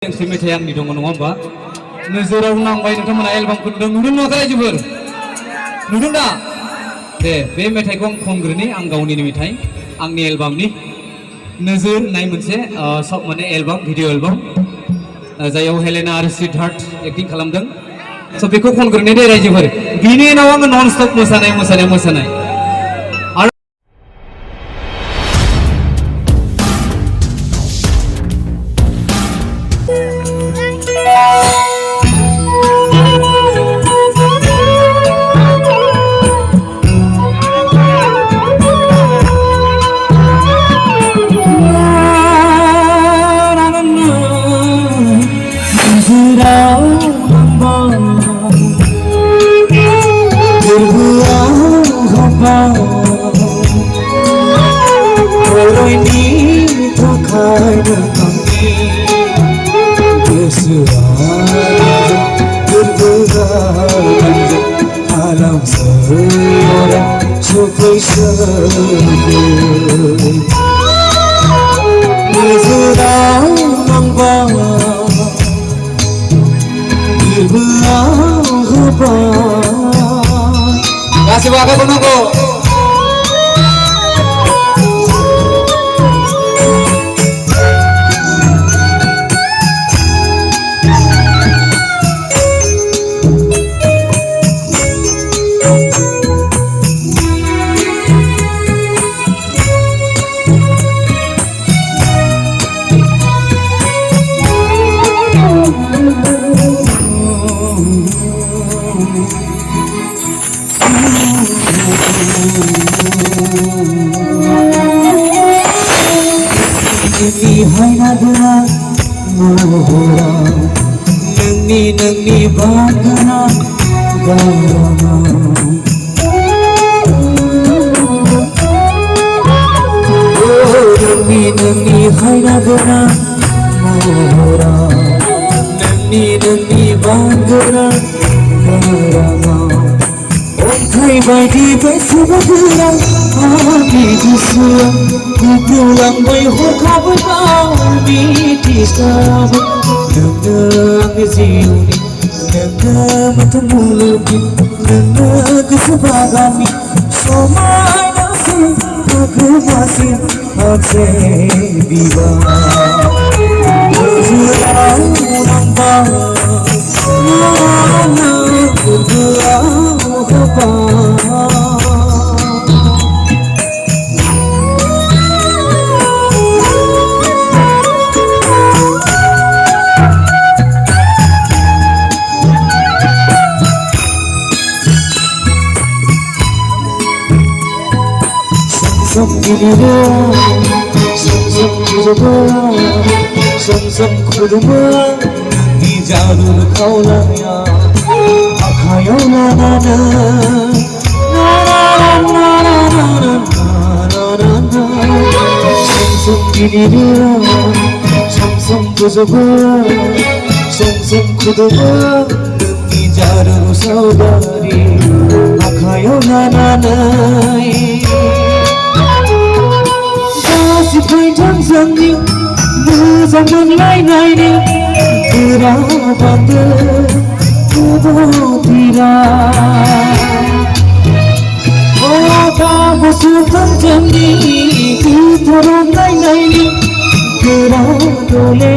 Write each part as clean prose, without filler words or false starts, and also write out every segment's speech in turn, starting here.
दोंसे मेथाइ आंनि दङ नङा होमबा नोजोराव नांबाय नोंथांमोना एलबामखौ नुदों नुवाखै रायजोफोर नुदों दा दे बे मेथाइखौ आं खनग्रोनि आं गावनि मेथाइ आंनि एलबामनि नोजोर नाय मोनसे सब माने एलबाम भिडिअ एलबाम जायाव हेलेना आरो सिद्धार्थ एक्टिं खालामदों स' बेखौ खनग्रोनि दे रायजोफोर बिनि उनाव आङो नन स्टप मोसानाय गासिबो आखाइखौ नांगौ नोंनि बागना गारामा नोंनि हायनागोना महरा नोंनि बागना गारामा अन्थाइ बायदि बेसेबां आंनि गोसोआ गुदुंलांबाय हरखाबै गावनि दिस्ताबो नोंनो आंनि जिउनि नोंनो मोथो मुलुगनि नोंनो गोसो बागाननि समायनासिन आखुमासिन मोनसे बिबार गोसोआव नांबाय गोरबोआव हाबबाय खुदुमा नी जादू खावलाया आखायाव लानानै सम गोजोबो सम खुदुमा नी जादू सावगारि आखायाव लानानै फैथों जोंनि मोजां मोनलायनायनि गोरा बान्दो गोबावथिरा गाबोसोथों जोंनि गोथार अनलायनायनि गोरा दले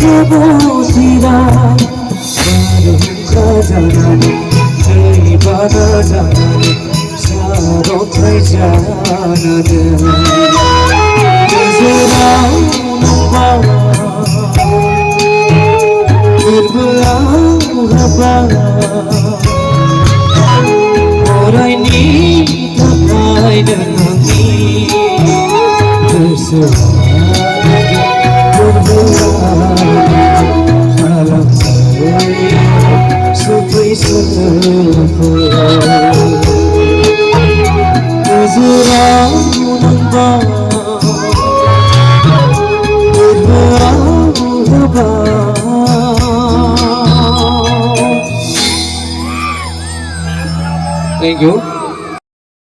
गोबावथिरा बारहुंखा जानानै दै बाना जानानै सारन्थाइ जानानै गोजोराव नांबाय गोरबोआव हाबबाय अरायनि थाखाय नोंनि गोसोआ गोरबोआव खालामजाबाय सफै गोजोराव नांबाय Thank you.